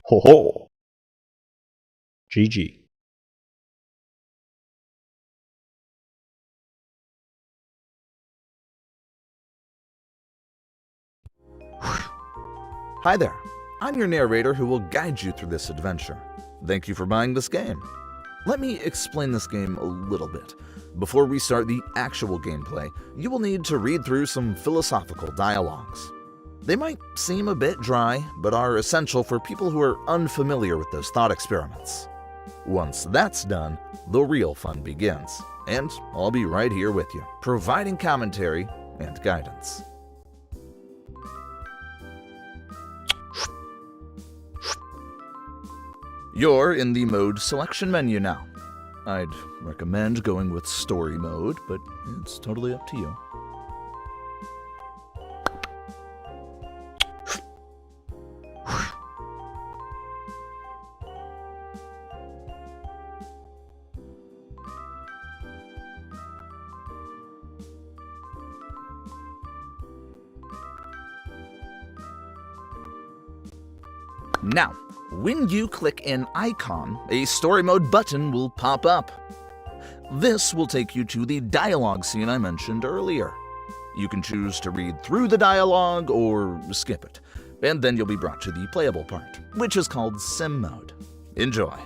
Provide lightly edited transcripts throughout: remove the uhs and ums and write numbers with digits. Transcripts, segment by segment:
Ho ho. GG. Hi there, I'm your narrator who will guide you through this adventure. Thank you for buying this game. Let me explain this game a little bit. Before we start the actual gameplay, you will need to read through some philosophical dialogues. They might seem a bit dry, but are essential for people who are unfamiliar with those thought experiments. Once that's done, the real fun begins, and I'll be right here with you, providing commentary and guidance. You're in the mode selection menu now. I'd recommend going with story mode, but it's totally up to you. Now, when you click an icon, a story mode button will pop up. This will take you to the dialogue scene I mentioned earlier. You can choose to read through the dialogue or skip it, and then you'll be brought to the playable part, which is called Sim Mode. Enjoy.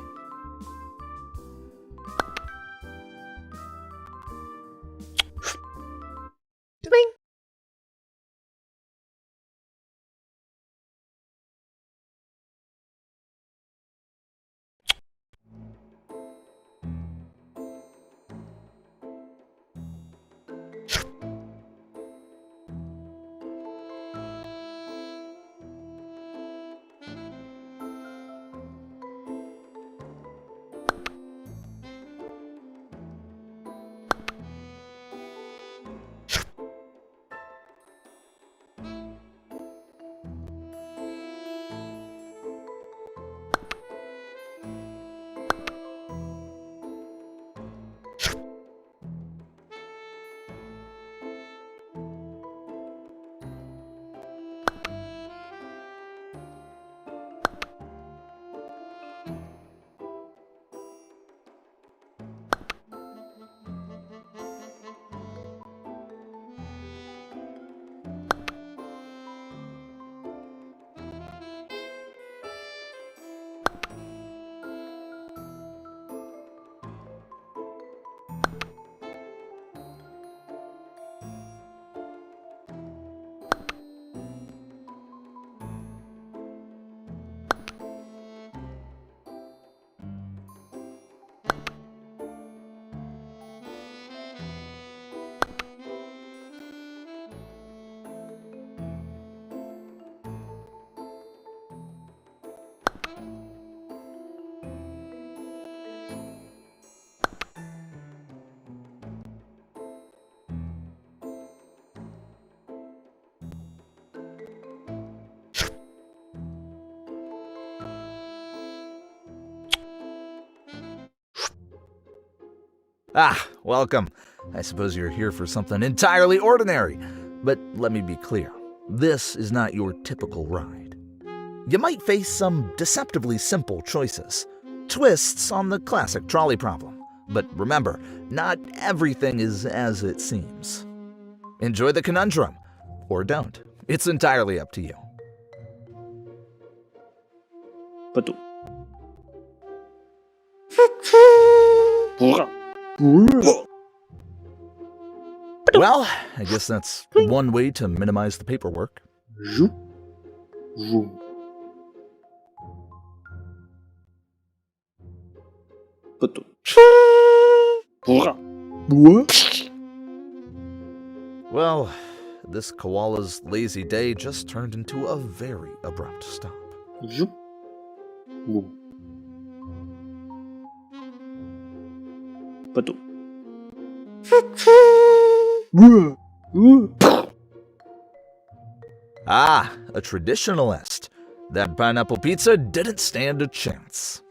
Ah, welcome. I suppose you're here for something entirely ordinary. But let me be clear, this is not your typical ride. You might face some deceptively simple choices, twists on the classic trolley problem. But remember, not everything is as it seems. Enjoy the conundrum, or don't. It's entirely up to you. Betul. Well, I guess that's one way to minimize the paperwork. Betul. Well, this koala's lazy day just turned into a very abrupt stop. Betul. Ah, a traditionalist. That pineapple pizza didn't stand a chance.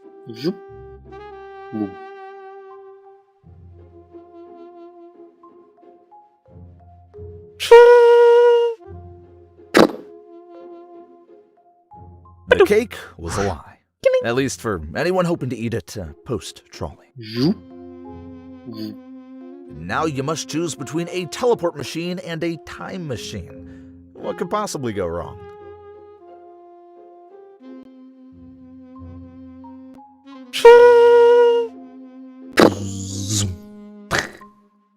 The cake was a lie. At least for anyone hoping to eat it post-trolley. Now you must choose between a teleport machine and a time machine. What could possibly go wrong?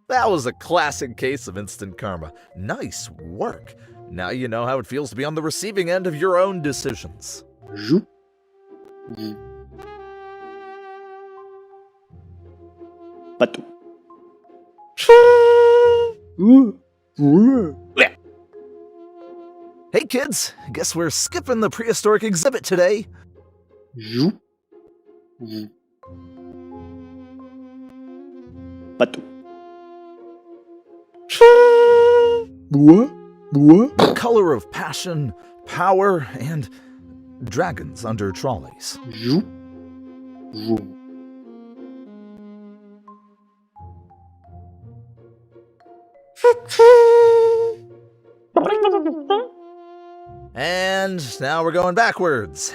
That was a classic case of instant karma. Nice work. Now you know how it feels to be on the receiving end of your own decisions. Patu. Hey kids, guess we're skipping the prehistoric exhibit today. Patu. The color of passion, power, and dragons under trolleys. And now we're going backwards.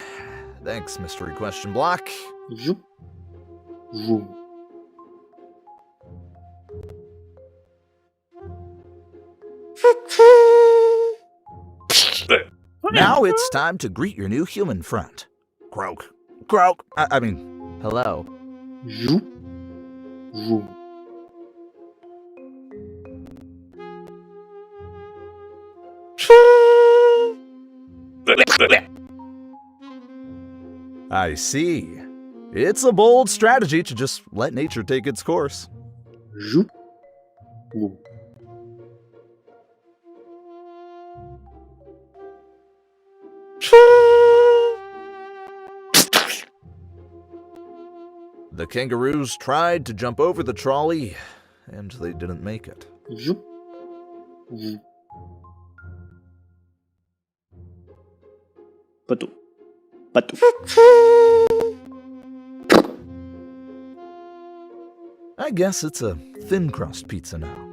Thanks, mystery question block. Now it's time to greet your new human friend. Croak. Croak. I mean, hello. I see. It's a bold strategy to just let nature take its course. The kangaroos tried to jump over the trolley, and they didn't make it. Patu. Patu. I guess it's a thin crust pizza now.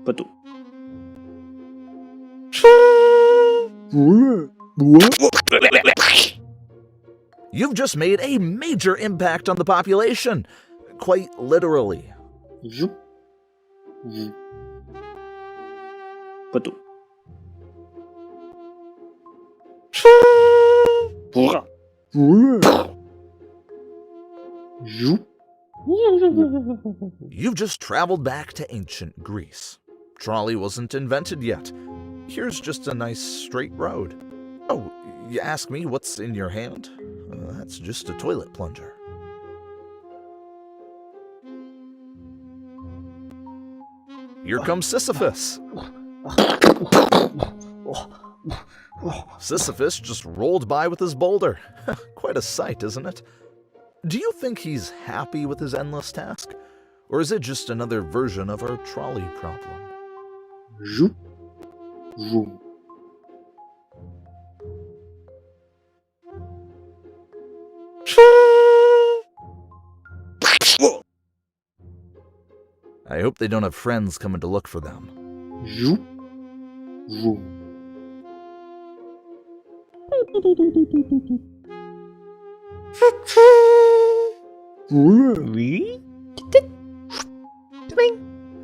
Patu. You've just made a major impact on the population, quite literally. Patu. You've just traveled back to ancient Greece. Trolley wasn't invented yet. Here's just a nice straight road. Oh, you ask me what's in your hand? That's just a toilet plunger. Here comes Sisyphus. Sisyphus just rolled by with his boulder. Quite a sight, isn't it? Do you think he's happy with his endless task? Or is it just another version of our trolley problem? I hope they don't have friends coming to look for them.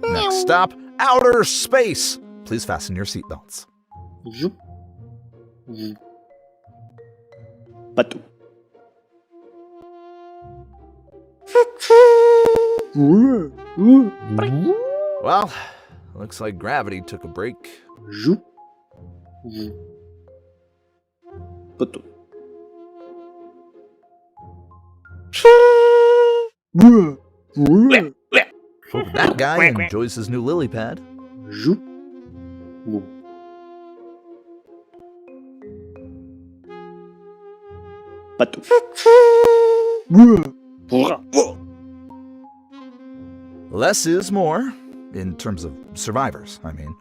Next stop, outer space. Please fasten your seatbelts. Patu. Well, looks like gravity took a break. Patu. Hope that guy enjoys his new lily pad. Patu. Less is more, in terms of survivors, I mean.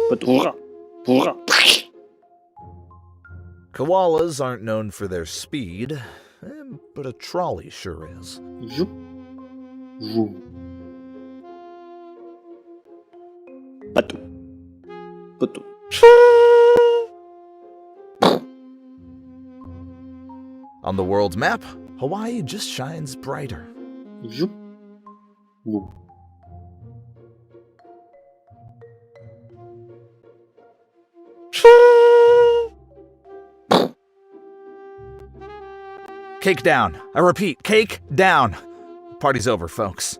Patu. Koalas aren't known for their speed, but a trolley sure is. Patu. Patu. On the world's map, Hawaii just shines brighter. Cake down. I repeat, cake down. Party's over, folks.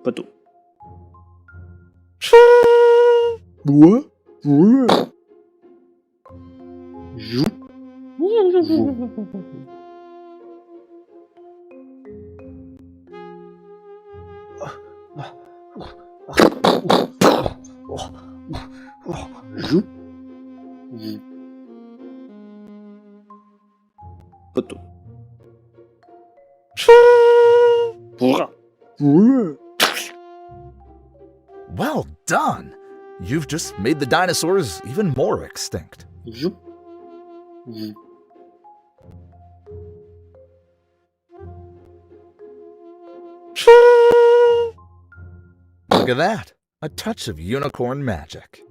Patu. Patu. Well done. You've just made the dinosaurs even more extinct. Look at that. A touch of unicorn magic.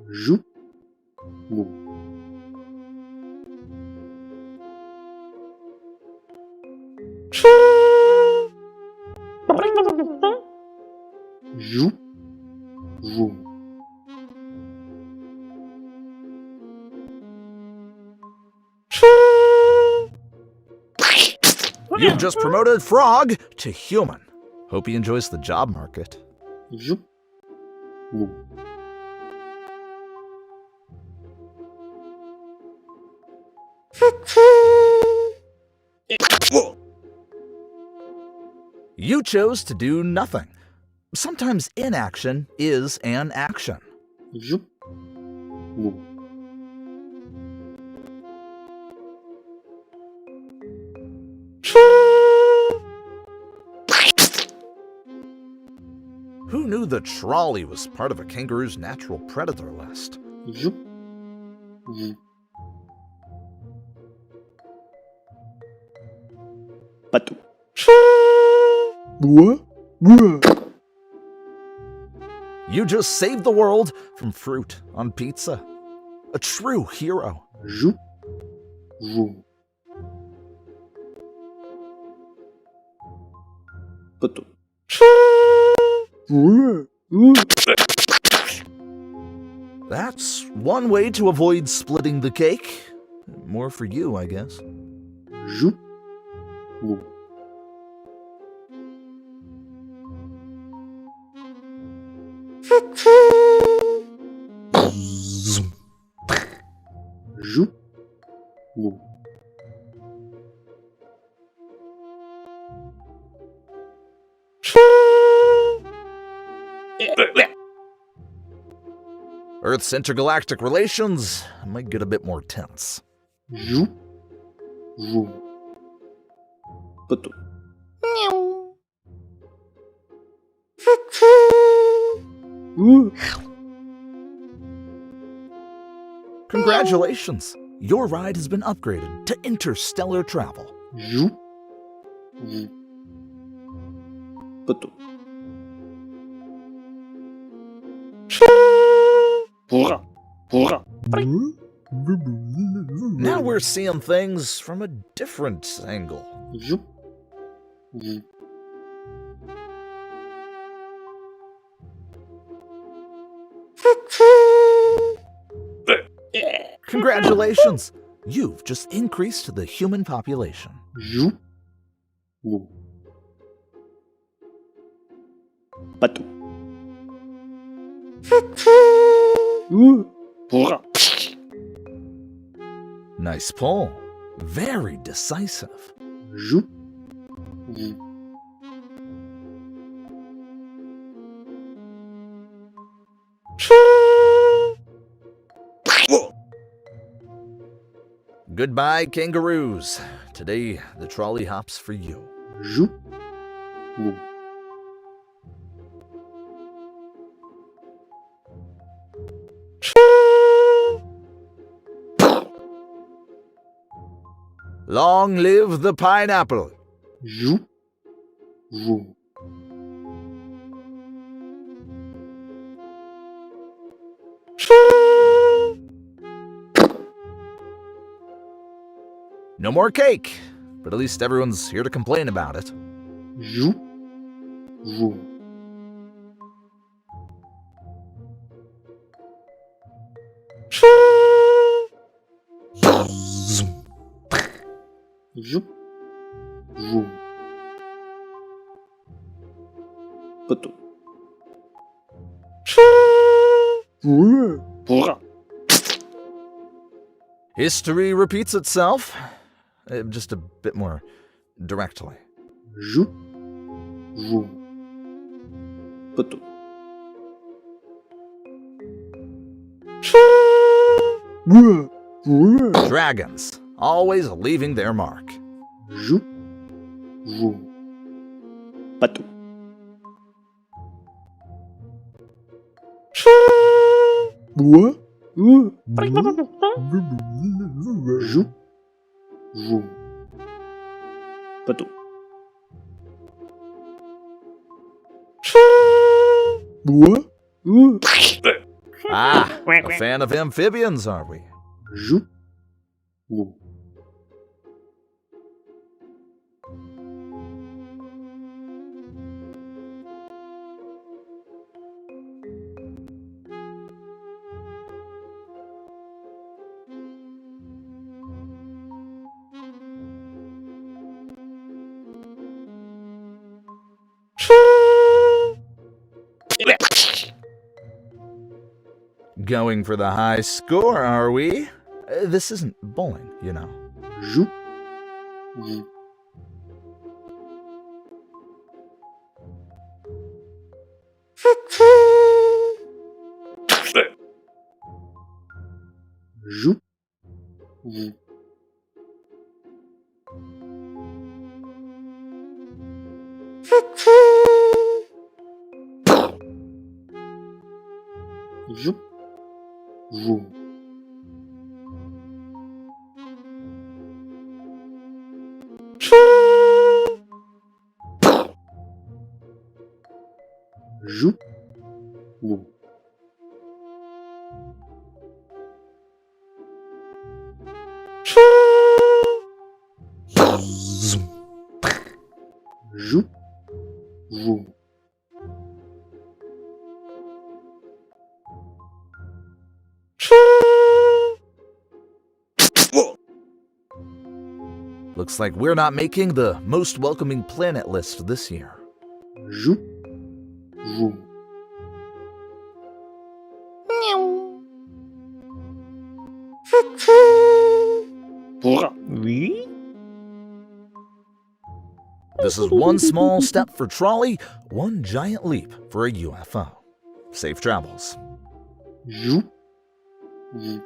You've just promoted Frog to human. Hope he enjoys the job market. You chose to do nothing. Sometimes inaction is an action. Who knew the trolley was part of a kangaroo's natural predator list? Patu. You just saved the world from fruit on pizza. A true hero. Patu. That's one way to avoid splitting the cake. More for you, I guess. Earth's intergalactic relations might get a bit more tense. Patu. Congratulations! Your ride has been upgraded to interstellar travel. Patu. Now we're seeing things from a different angle. Congratulations! You've just increased the human population. Patu. Nice pull. Very decisive. Goodbye, kangaroos. Today, the trolley hops for you. Long live the pineapple. Jou. Jou. No more cake, but at least everyone's here to complain about it. Jou. Jou. Jou. Jou. Betul. Pura. History repeats itself, just a bit more directly. Jou. Jou. Betul. Dragons, always leaving their mark. Jou. Jou. Betul. Jou. Jou. Betul. Ah, a fan of amphibians, are we? Jou. Jou. Going for the high score, are we? This isn't bowling, you know. Jou. Jou. Jou. Jou. Jou. Jou. Jou. Jou. Jou. Jou. Looks like we're not making the most welcoming planet list this year. Jou. Jou. Pura. Oui. This is one small step for Trolley, one giant leap for a UFO. Safe travels. Jou. Jou.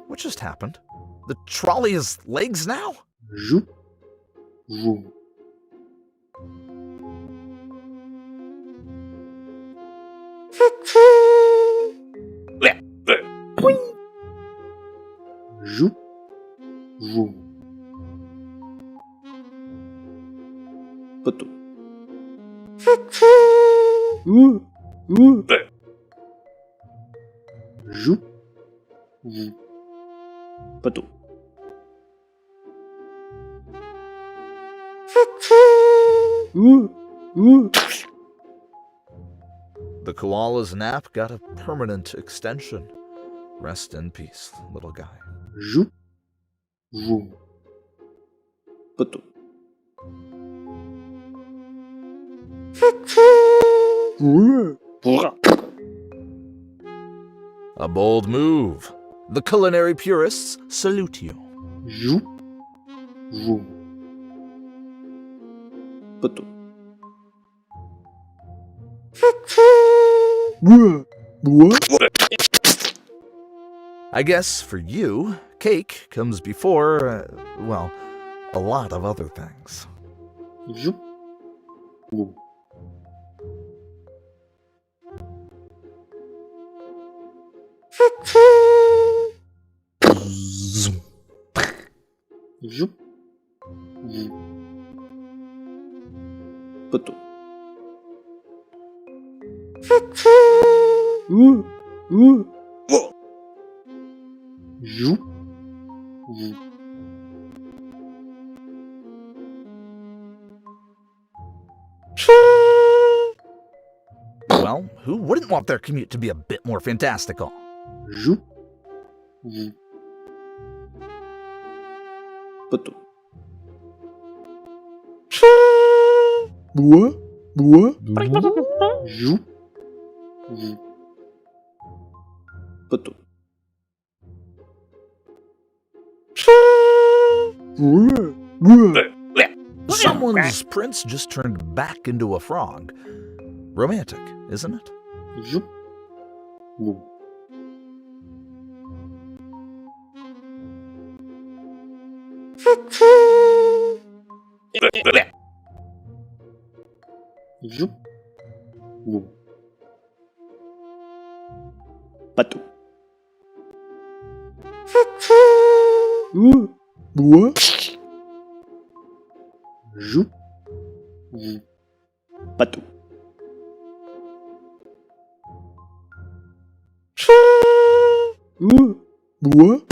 What just happened? The trolley has legs now? Jou. Jou. Jou. Jou. Betul. Jou. Jou. Betul. The koala's nap got a permanent extension. Rest in peace, little guy. Jou. Jou. Betul. Pura. A bold move. The culinary purists salute you. Jou. Jou. Betul. I guess for you, cake comes before, well, a lot of other things. Jou. Jou. Jou. Jou. Poteau. Jou. Jou. Well, who wouldn't want their commute to be a bit more fantastical? Jou. Jou. Poteau. Bois. Bois. Jou. Jou. Poteau. Someone's prince just turned back into a frog. Romantic, isn't it? Jou. Jou. Jou. Jou. Patou. Bois. Jou. Jou. Patou. Bois.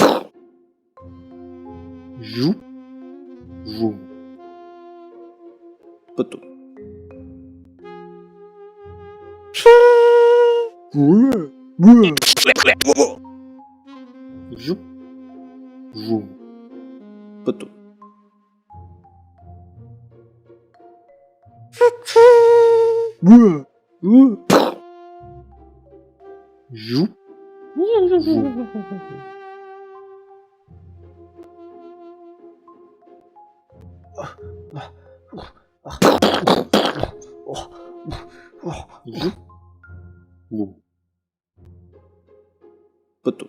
Jou. Jou. Patou. Jou. Jou. Patou. Jou. Jou. Jou. Patou. Jou. Jou. Patou.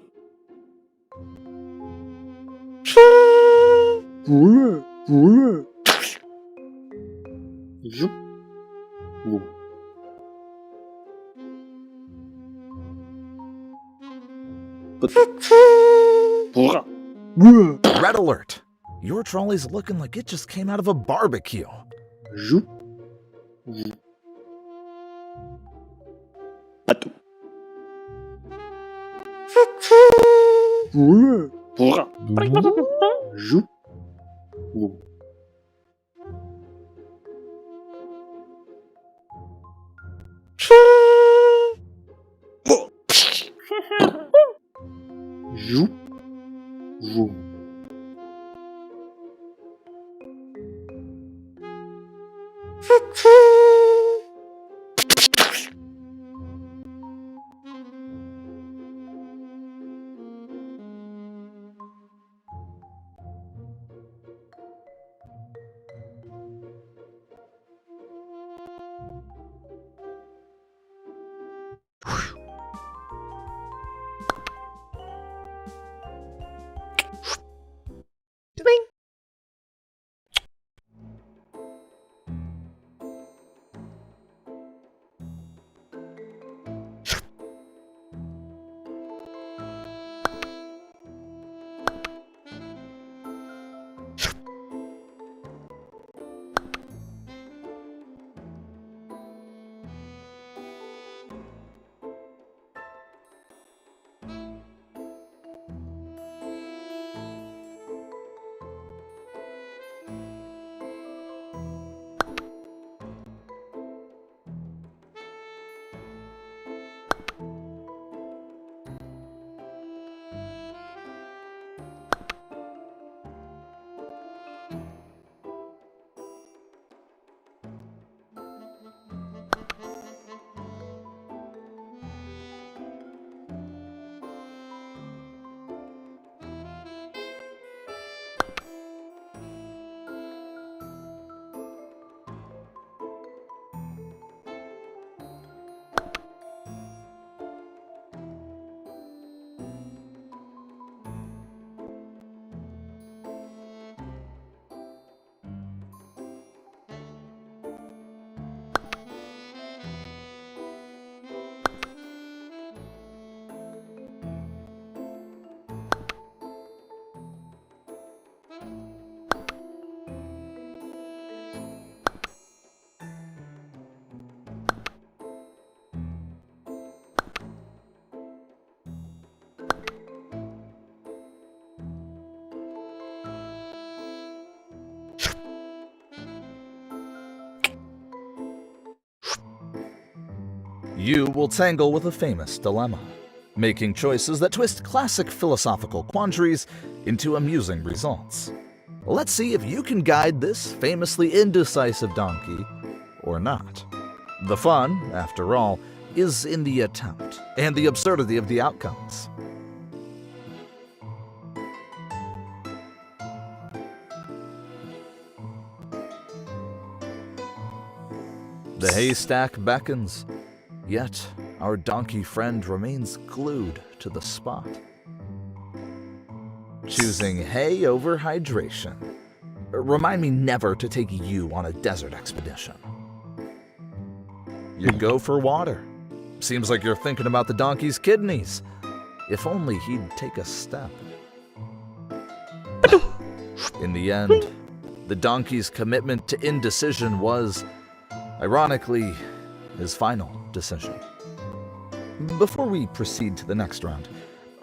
Red alert! Your trolley's looking like it just came out of a barbecue. Jou. Jou. Patou. Jou. Jou. Jou. Jou. You will tangle with a famous dilemma, making choices that twist classic philosophical quandaries into amusing results. Let's see if you can guide this famously indecisive donkey or not. The fun, after all, is in the attempt and the absurdity of the outcomes. The haystack beckons, yet our donkey friend remains glued to the spot. Choosing hay over hydration. Remind me never to take you on a desert expedition. You go for water. Seems like you're thinking about the donkey's kidneys. If only he'd take a step. In the end, the donkey's commitment to indecision was, ironically, his final decision. Before we proceed to the next round,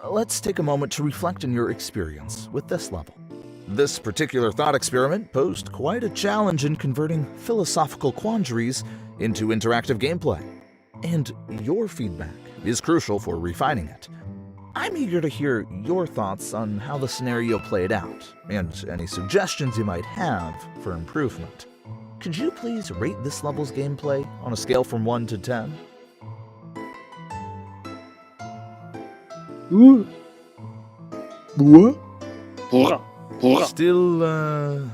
let's take a moment to reflect on your experience with this level. This particular thought experiment posed quite a challenge in converting philosophical quandaries into interactive gameplay, and your feedback is crucial for refining it. I'm eager to hear your thoughts on how the scenario played out, and any suggestions you might have for improvement. Could you please rate this level's gameplay on a scale from 1 to 10? What? Still,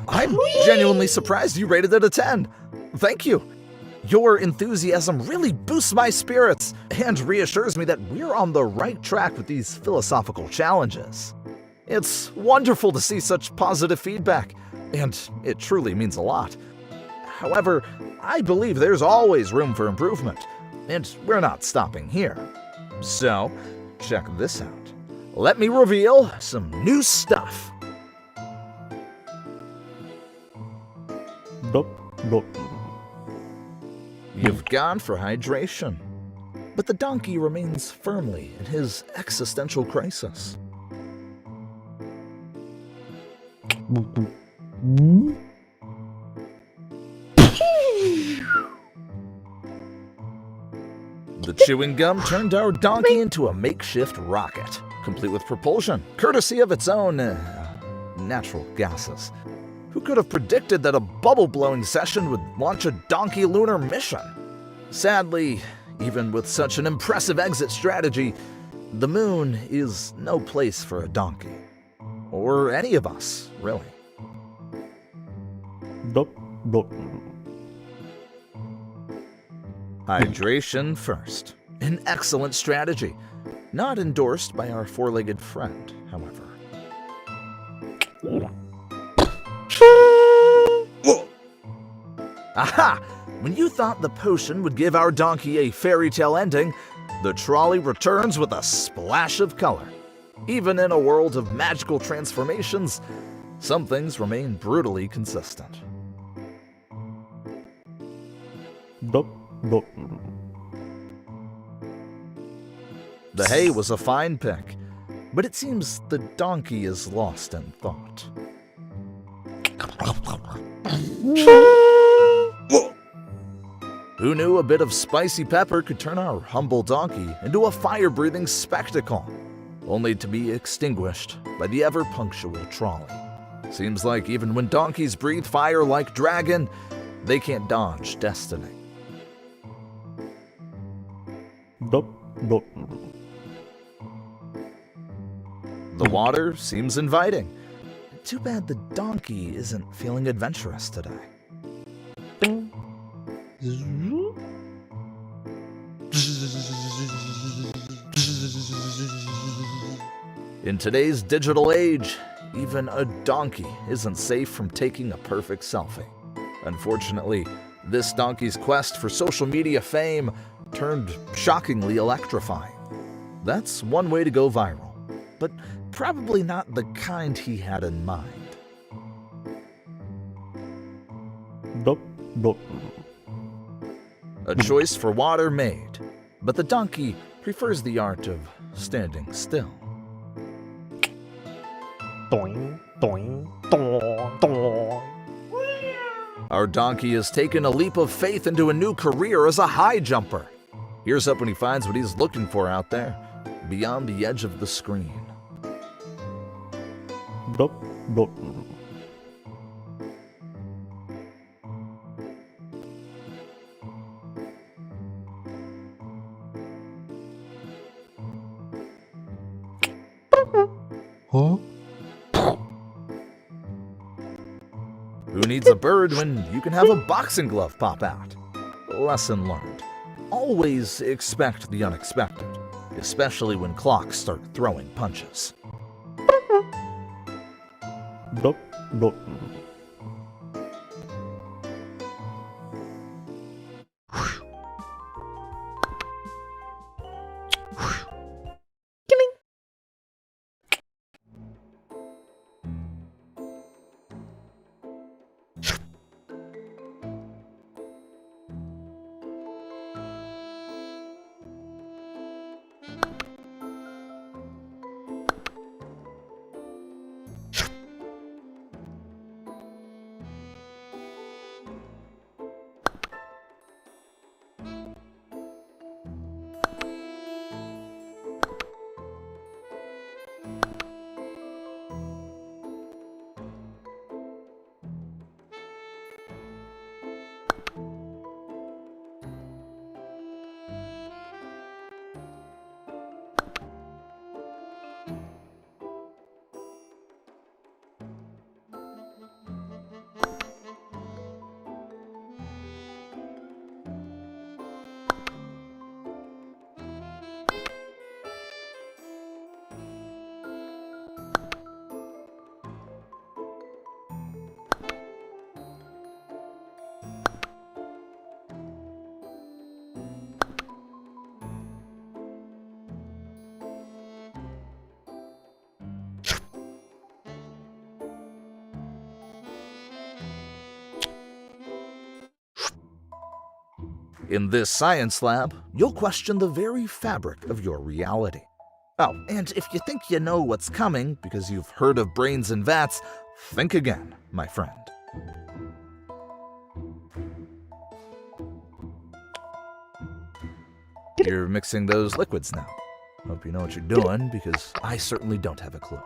I'm genuinely surprised you rated it a 10. Thank you. Your enthusiasm really boosts my spirits and reassures me that we're on the right track with these philosophical challenges. It's wonderful to see such positive feedback, and it truly means a lot. However, I believe there's always room for improvement, and we're not stopping here. So, check this out. Let me reveal some new stuff. You've gone for hydration, but the donkey remains firmly in his existential crisis. The chewing gum turned our donkey into a makeshift rocket, complete with propulsion, courtesy of its own natural gases. Who could have predicted that a bubble-blowing session would launch a donkey lunar mission? Sadly, even with such an impressive exit strategy, the moon is no place for a donkey. Or any of us, really. Hydration first. An excellent strategy. Not endorsed by our four-legged friend, however. Aha! When you thought the potion would give our donkey a fairy tale ending, the trolley returns with a splash of color. Even in a world of magical transformations, some things remain brutally consistent. The hay was a fine pick, but it seems the donkey is lost in thought. Who knew a bit of spicy pepper could turn our humble donkey into a fire-breathing spectacle, only to be extinguished by the ever-punctual trolley? Seems like even when donkeys breathe fire like dragon, they can't dodge destiny. The water seems inviting. Too bad the donkey isn't feeling adventurous today. In today's digital age, even a donkey isn't safe from taking a perfect selfie. Unfortunately, this donkey's quest for social media fame turned shockingly electrifying. That's one way to go viral, but probably not the kind he had in mind. A choice for water made, but the donkey prefers the art of standing still. Our donkey has taken a leap of faith into a new career as a high jumper. Here's up when he finds what he's looking for out there, beyond the edge of the screen. Blop, blop. Huh? Who needs a bird when you can have a boxing glove pop out? Lesson learned. Always expect the unexpected, especially when clocks start throwing punches. Blop, blop. In this science lab, you'll question the very fabric of your reality. Oh, and if you think you know what's coming because you've heard of brains and vats, think again, my friend. You're mixing those liquids now. Hope you know what you're doing, because I certainly don't have a clue.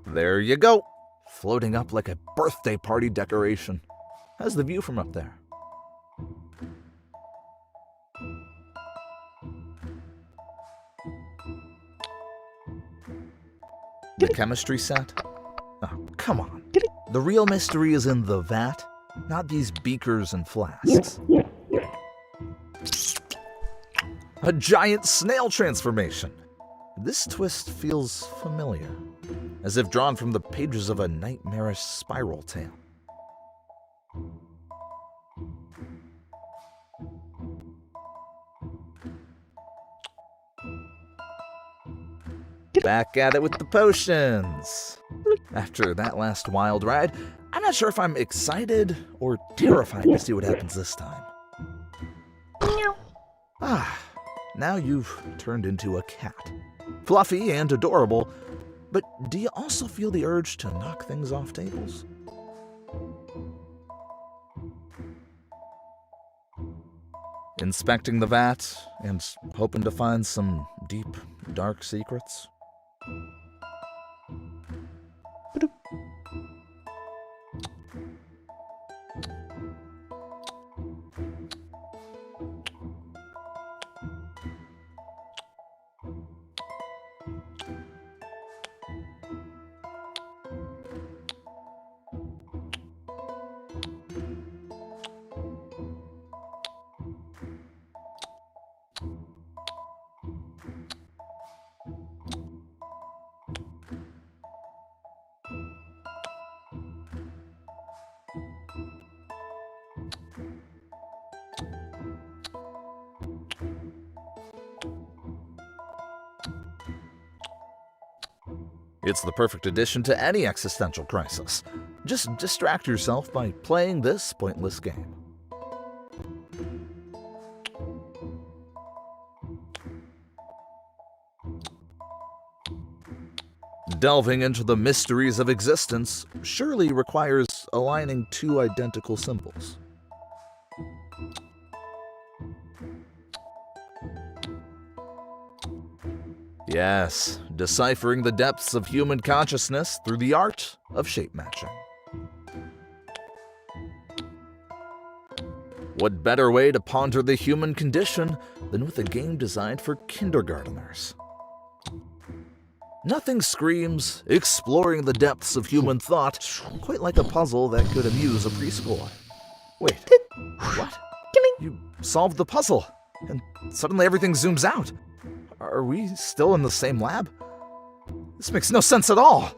There you go, floating up like a birthday party decoration. How's the view from up there? The chemistry set? Oh, come on. The real mystery is in the vat, not these beakers and flasks. A giant snail transformation. This twist feels familiar, as if drawn from the pages of a nightmarish spiral tale. Back at it with the potions. After that last wild ride, I'm not sure if I'm excited or terrified to see what happens this time. Ah, now you've turned into a cat. Fluffy and adorable, but do you also feel the urge to knock things off tables? Inspecting the vat and hoping to find some deep, dark secrets? It's the perfect addition to any existential crisis. Just distract yourself by playing this pointless game. Delving into the mysteries of existence surely requires aligning two identical symbols. Yes, deciphering the depths of human consciousness through the art of shape matching. What better way to ponder the human condition than with a game designed for kindergarteners? Nothing screams exploring the depths of human thought quite like a puzzle that could amuse a preschooler. Wait, what? You solved the puzzle, and suddenly everything zooms out. Are we still in the same lab? This makes no sense at all.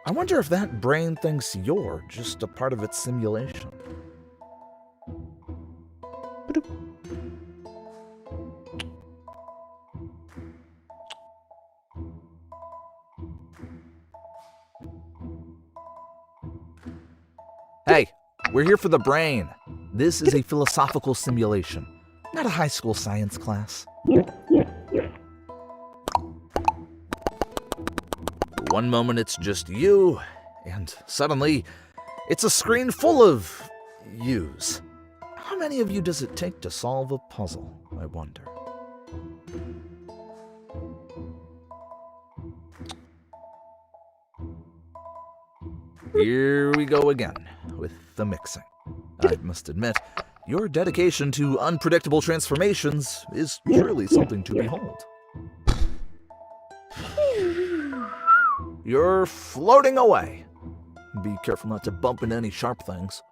I wonder if that brain thinks you're just a part of its simulation. Hey, we're here for the brain. This is a philosophical simulation, not a high school science class. One moment it's just you, and suddenly it's a screen full of yous. How many of you does it take to solve a puzzle, I wonder? Here we go again with the mixing. I must admit, your dedication to unpredictable transformations is truly something to behold. You're floating away. Be careful not to bump into any sharp things.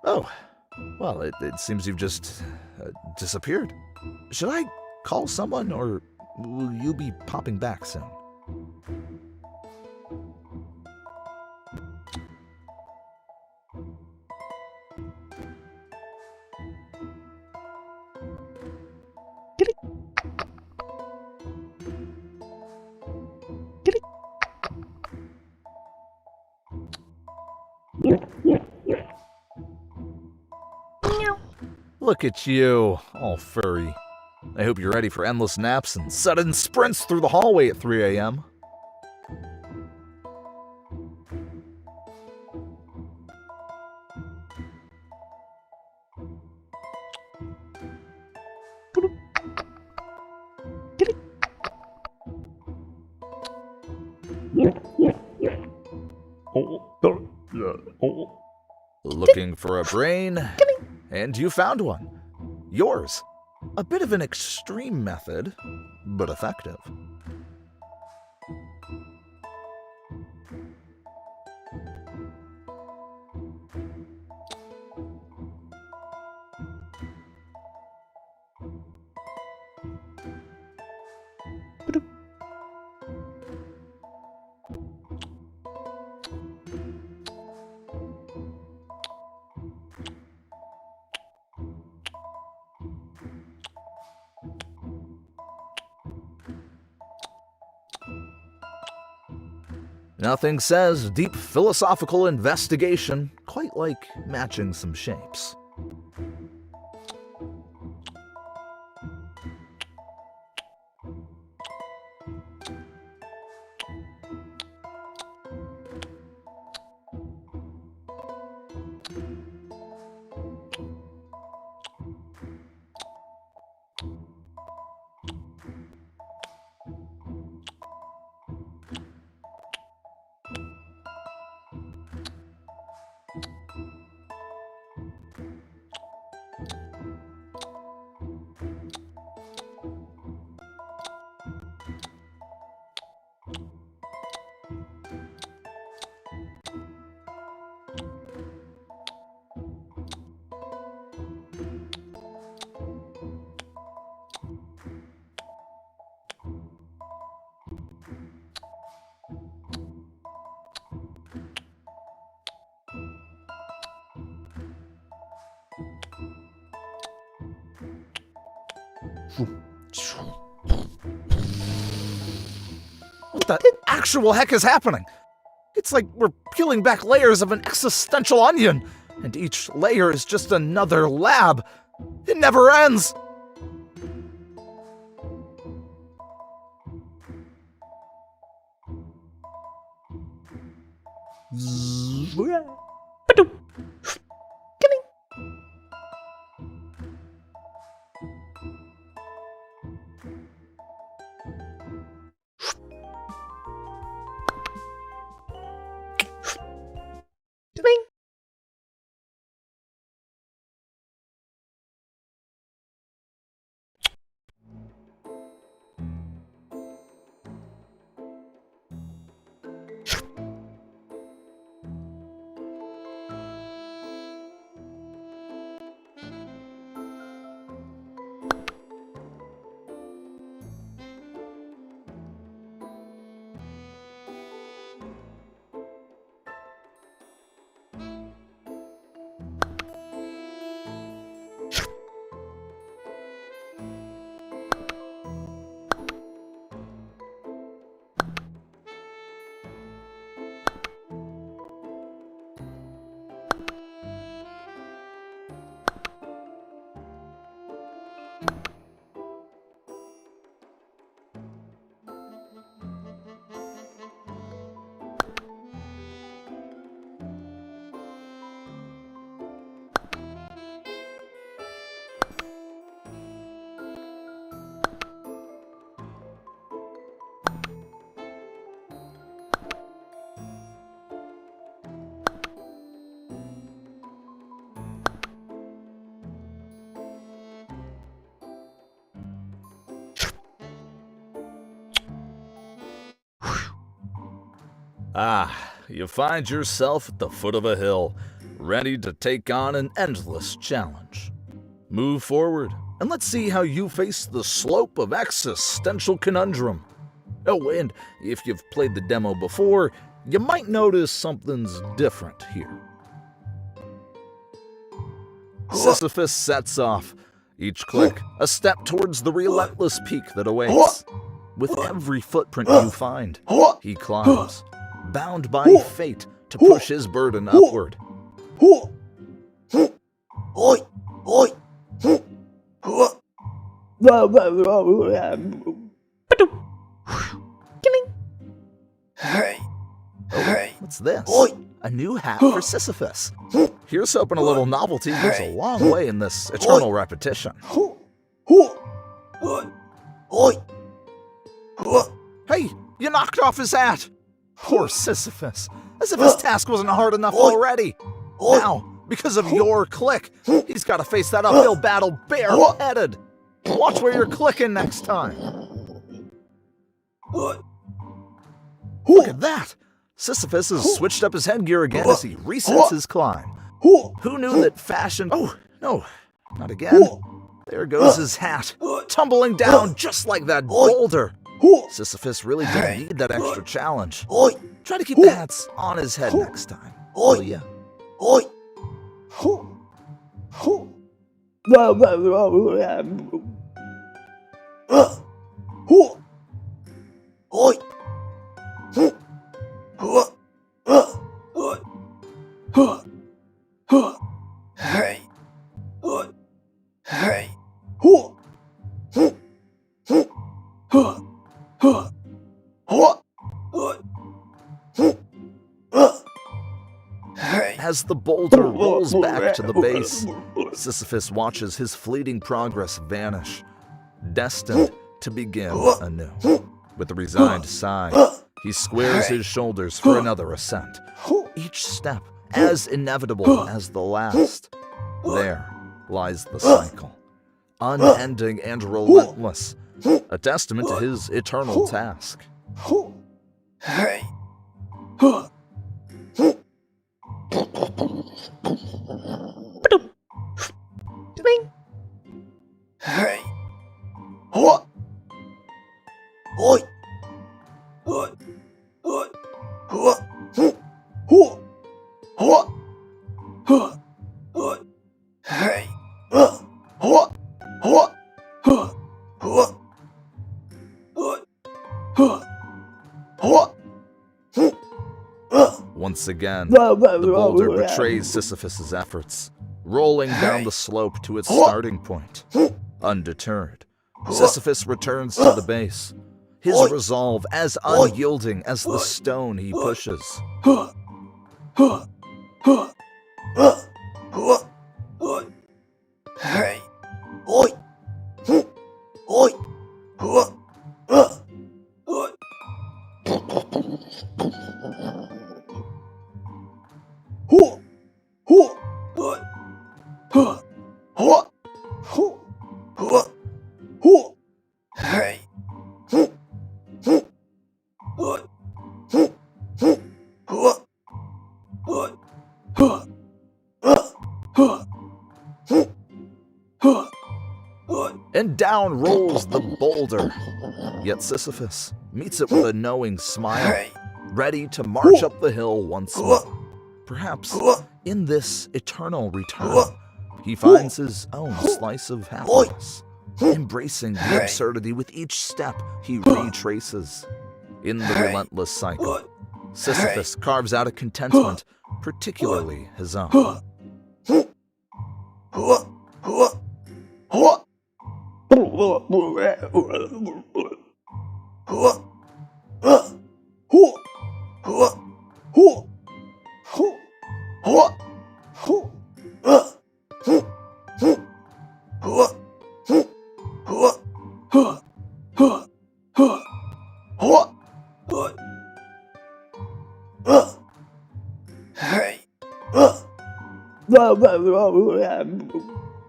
Oh, well, it seems you've just disappeared. Should I call someone, or will you be popping back soon? Look at you, all furry. I hope you're ready for endless naps and sudden sprints through the hallway at 3 a.m. Looking for a brain? And you found one. Yours. A bit of an extreme method, but effective. Nothing says deep philosophical investigation quite like matching some shapes. What the actual heck is happening? It's like we're peeling back layers of an existential onion, and each layer is just another lab. It never ends. You find yourself at the foot of a hill, ready to take on an endless challenge. Move forward, and let's see how you face the slope of existential conundrum. Oh, and if you've played the demo before, you might notice something's different here. Sisyphus sets off, each click a step towards the relentless peak that awaits. With every footprint you find, he climbs, bound by fate to push his burden upward. What's this? A new hat for Sisyphus. Here's hoping a little novelty goes a long way in this eternal repetition. Hey, you knocked off his hat! Poor Sisyphus, as if his task wasn't hard enough already. Now, because of your click, he's got to face that uphill battle bareheaded. Watch where you're clicking next time. Look at that! Sisyphus has switched up his headgear again as he resets his climb. Who knew that fashion... Oh, no, not again. There goes his hat, tumbling down just like that boulder. Sisyphus really didn't need that extra challenge. Try to keep the hats on his head next time, will ya? As the boulder rolls back to the base, Sisyphus watches his fleeting progress vanish, destined to begin anew. With a resigned sigh, he squares his shoulders for another ascent, each step as inevitable as the last. There lies the cycle, unending and relentless, a testament to his eternal task. Once again, the boulder betrays Sisyphus's efforts, rolling down the slope to its starting point. Undeterred, Sisyphus returns to the base, his resolve as unyielding as the stone he pushes. And down rolls the boulder. Yet Sisyphus meets it with a knowing smile, ready to march up the hill once more. Perhaps in this eternal return, he finds his own slice of happiness, embracing the absurdity with each step he retraces. In the relentless cycle, Sisyphus carves out a contentment particularly his own.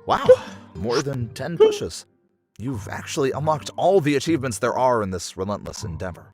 Wow, more than 10 pushes. You've actually unlocked all the achievements there are in this relentless endeavor.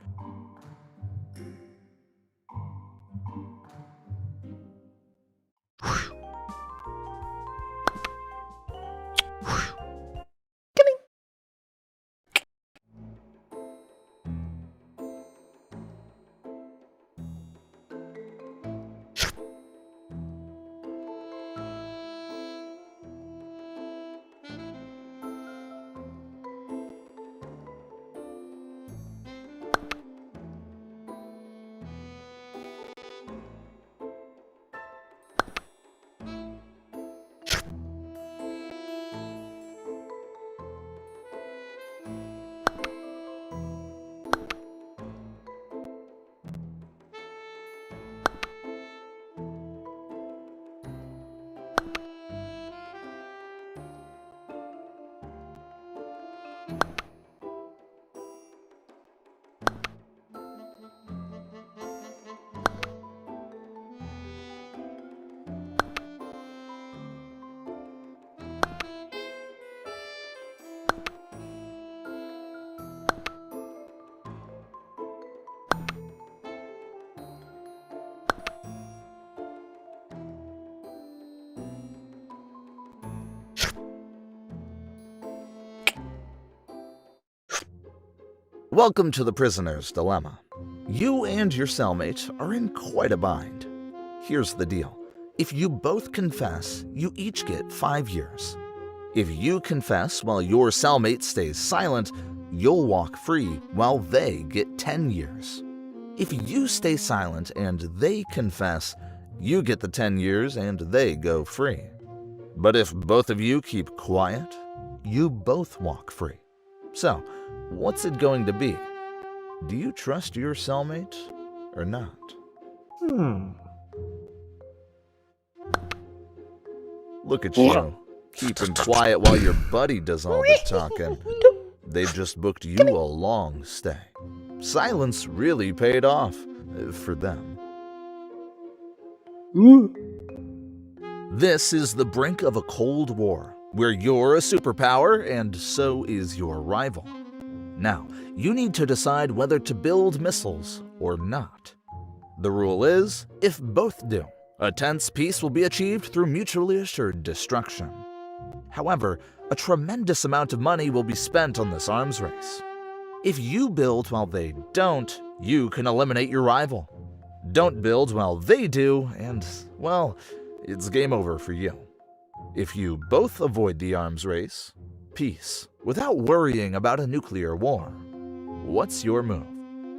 Welcome to the prisoner's dilemma. You and your cellmate are in quite a bind. Here's the deal. If you both confess, you each get 5 years. If you confess while your cellmate stays silent, you'll walk free while they get 10 years. If you stay silent and they confess, you get the 10 years and they go free. But if both of you keep quiet, you both walk free. So, what's it going to be? Do you trust your cellmate or not? Look at you, keeping quiet while your buddy does all the talking. They've just booked you a long stay. Silence really paid off for them. This is the brink of a Cold War, where you're a superpower and so is your rival. Now, you need to decide whether to build missiles or not. The rule is, if both do, a tense peace will be achieved through mutually assured destruction. However, a tremendous amount of money will be spent on this arms race. If you build while they don't, you can eliminate your rival. Don't build while they do, and, well, it's game over for you. If you both avoid the arms race, peace without worrying about a nuclear war. What's your move?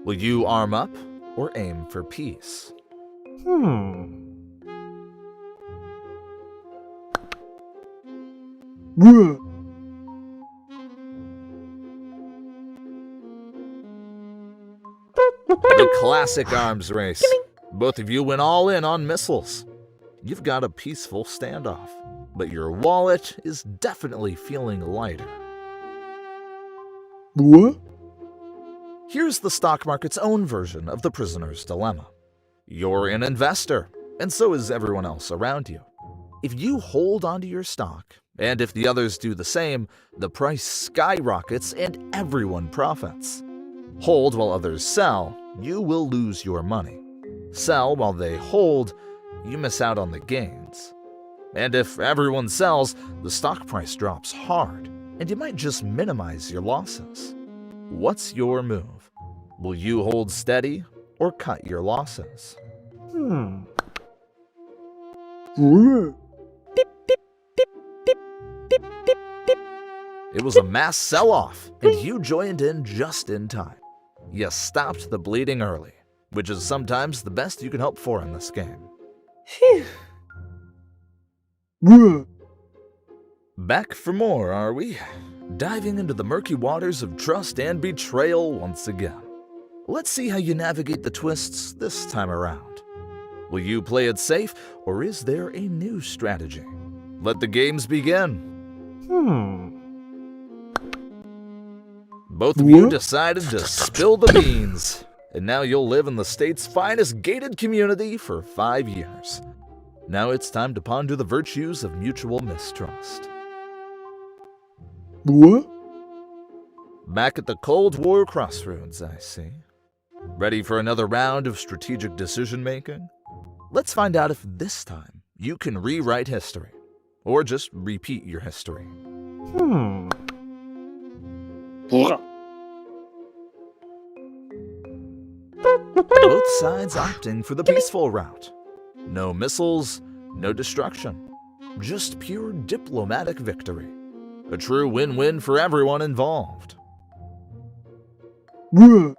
Will you arm up or aim for peace? Bruh. The classic arms race. Both of you went all in on missiles. You've got a peaceful standoff, but your wallet is definitely feeling lighter. What? Here's the stock market's own version of the prisoner's dilemma. You're an investor, and so is everyone else around you. If you hold onto your stock, and if the others do the same, the price skyrockets and everyone profits. Hold while others sell, you will lose your money. Sell while they hold, you miss out on the gains. And if everyone sells, the stock price drops hard, and you might just minimize your losses. What's your move? Will you hold steady or cut your losses? Bruh. It was a mass sell-off, and you joined in just in time. You stopped the bleeding early, which is sometimes the best you can hope for in this game. Bruh. Back for more, are we? Diving into the murky waters of trust and betrayal once again. Let's see how you navigate the twists this time around. Will you play it safe, or is there a new strategy? Let the games begin. Both of you What? decided to spill the beans, and now you'll live in the state's finest gated community for 5 years. Now it's time to ponder the virtues of mutual mistrust. What? Back at the Cold War crossroads, I see. Ready for another round of strategic decision-making? Let's find out if this time you can rewrite history, or just repeat your history. Both sides opting for the peaceful route. No missiles, no destruction. Just pure diplomatic victory. A true win-win for everyone involved. Bruh.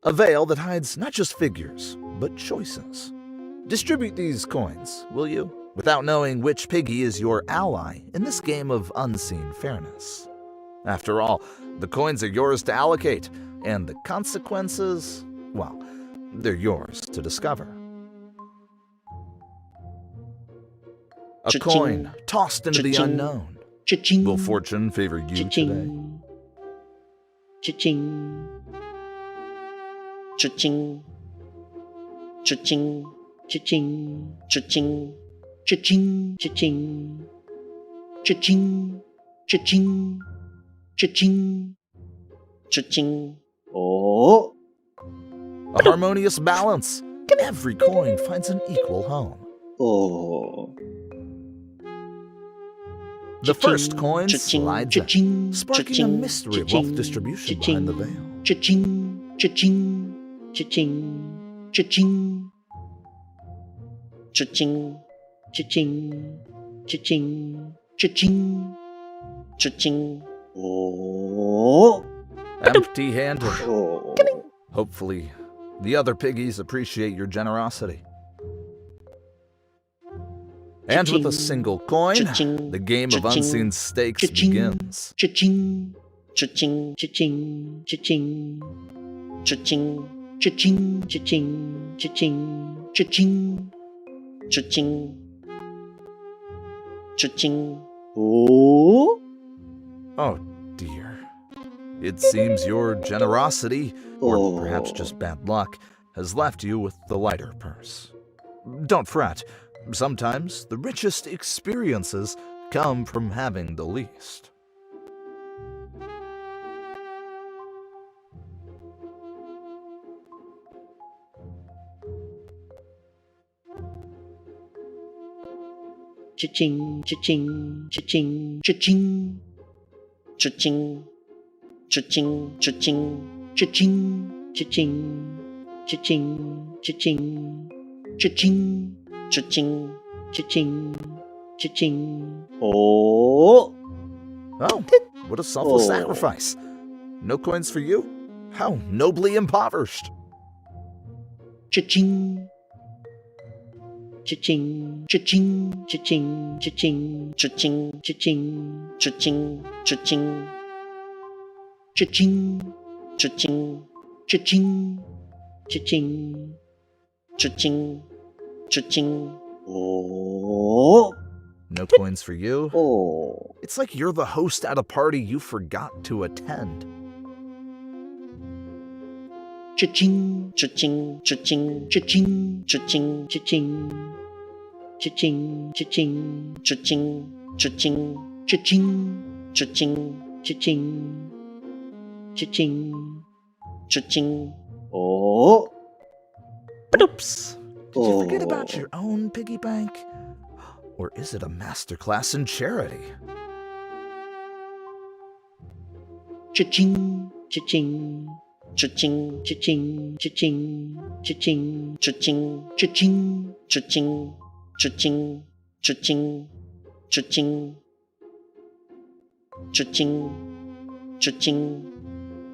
A veil that hides not just figures, but choices. Distribute these coins, will you? Without knowing which piggy is your ally in this game of unseen fairness. After all, the coins are yours to allocate, and the consequences, well, they're yours to discover. A Cha-ching. coin tossed into the Cha-ching. unknown. Cha-ching. Will fortune favor you today? Cha-ching. Cha-ching. Cha-ching. Cha-ching. Cha-ching. Cha-ching. Cha-ching. Cha-ching. Cha-ching. Cha-ching. Cha-ching. Cha-ching. Oh. A harmonious balance. Every coin finds an equal home. Oh. The first coin Cha-ching. slides in, Cha-ching. sparking a Cha-ching. mystery of Cha-ching. wealth distribution Cha-ching. behind the veil. Cha-ching. Cha-ching. Cha-ching. Cha-ching. Cha-ching. Cha-ching. Cha-ching. Cha-ching. cha-ching. Oh. Empty-handed. Oh. Hopefully, the other piggies appreciate your generosity. And with a single coin, Cha-ching. the game of Cha-ching. unseen stakes Cha-ching. begins. Cha-ching. Cha-ching. Cha-ching. Cha-ching. Cha-ching. Cha-ching. Cha-ching. Cha-ching. Cha-ching. Cha-ching. Cha-ching. Oh. Oh dear. It seems your generosity, or perhaps just bad luck, has left you with the lighter purse. Don't fret. Sometimes the richest experiences come from having the least. Cha-ching, cha-ching, cha-ching, cha-ching. Cha-ching, cha-ching, cha-ching, cha-ching, cha-ching, cha-ching, cha-ching, cha-ching, cha-ching, cha-ching, cha-ching. Oh! Oh, what a selfless sacrifice. No coins for you? How nobly impoverished. Cha-ching. Cha-ching, cha-ching, cha-ching, cha-ching, cha-ching, cha-ching, cha-ching, cha-ching, cha-ching, cha-ching, cha-ching, cha-ching, cha-ching, cha-ching. Oh. No coins for you? Oh. It's like you're the host at a party you forgot to attend. Cha-ching, cha-ching, cha-ching, cha-ching, cha-ching, cha-ching, cha-ching, cha-ching, cha-ching, cha-ching, cha-ching, cha-ching, cha-ching, cha-ching, cha-ching. Oh. Oops! Did you forget about your own piggy bank? Or is it a masterclass in charity? Cha-ching, cha-ching, cha-ching, cha-ching, cha-ching, cha-ching, cha-ching, cha-ching, cha-ching, cha-ching, cha-ching, cha-ching, cha-ching, cha-ching,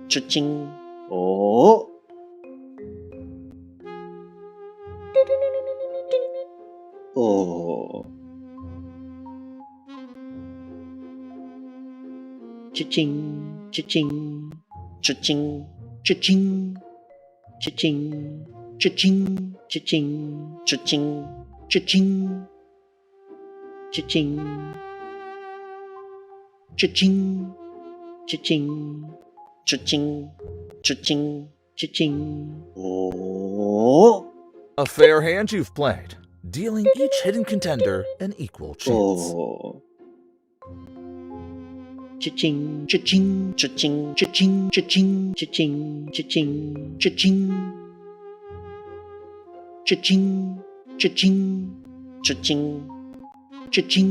cha-ching. Oh. Oh. Cha-ching, cha-ching, cha-ching, cha-ching, cha-ching, cha-ching, cha-ching, cha-ching, cha-ching, cha-ching, cha-ching, cha-ching, cha-ching, cha-ching, cha-ching. Oh. A fair hand you've played, dealing each hidden contender an equal chance. Oh. Cha-ching, cha-ching, cha-ching, cha-ching, cha-ching, cha-ching, cha-ching, cha-ching, cha-ching, cha-ching, cha-ching, cha-ching,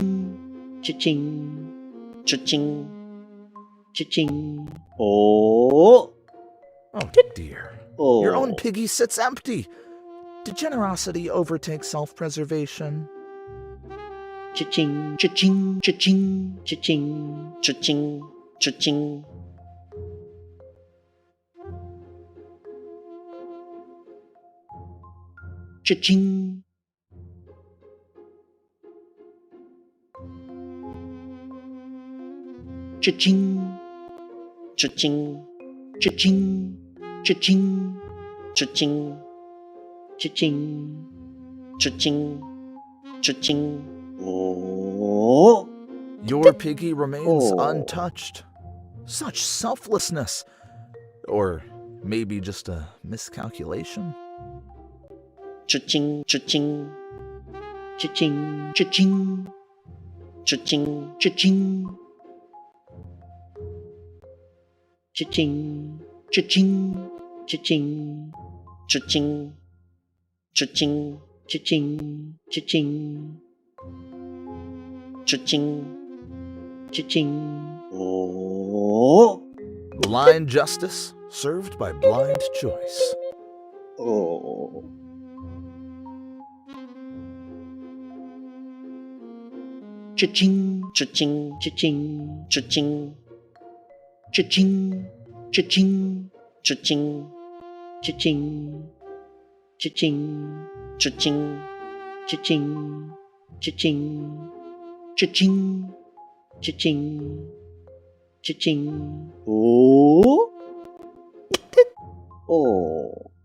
cha-ching, cha-ching, cha-ching. Oh. Oh dear. Oh. Your own piggy sits empty. Did generosity overtake self-preservation? Cha-ching, cha-ching, cha-ching, cha-ching, cha-ching, cha-ching. Cha-ching. Cha-ching, cha-ching, cha-ching, cha-ching, cha-ching, cha-ching, cha-ching, cha-ching. Oh. Your piggy remains Oh. untouched. Such selflessness. Or maybe just a miscalculation? Cha-ching, cha-ching, cha-ching, cha-ching, cha-ching, cha-ching, cha-ching, cha-ching, cha-ching, cha-ching, cha-ching, cha-ching, cha-ching, cha-ching, cha-ching. Oh. Blind justice served by blind choice. cha-ching, cha-ching, cha-ching, cha-ching, cha-ching, cha-ching, cha-ching, cha-ching, cha-ching, cha-ching, cha-ching, cha-ching, cha-ching, cha-ching, cha-ching. Oh. Oh.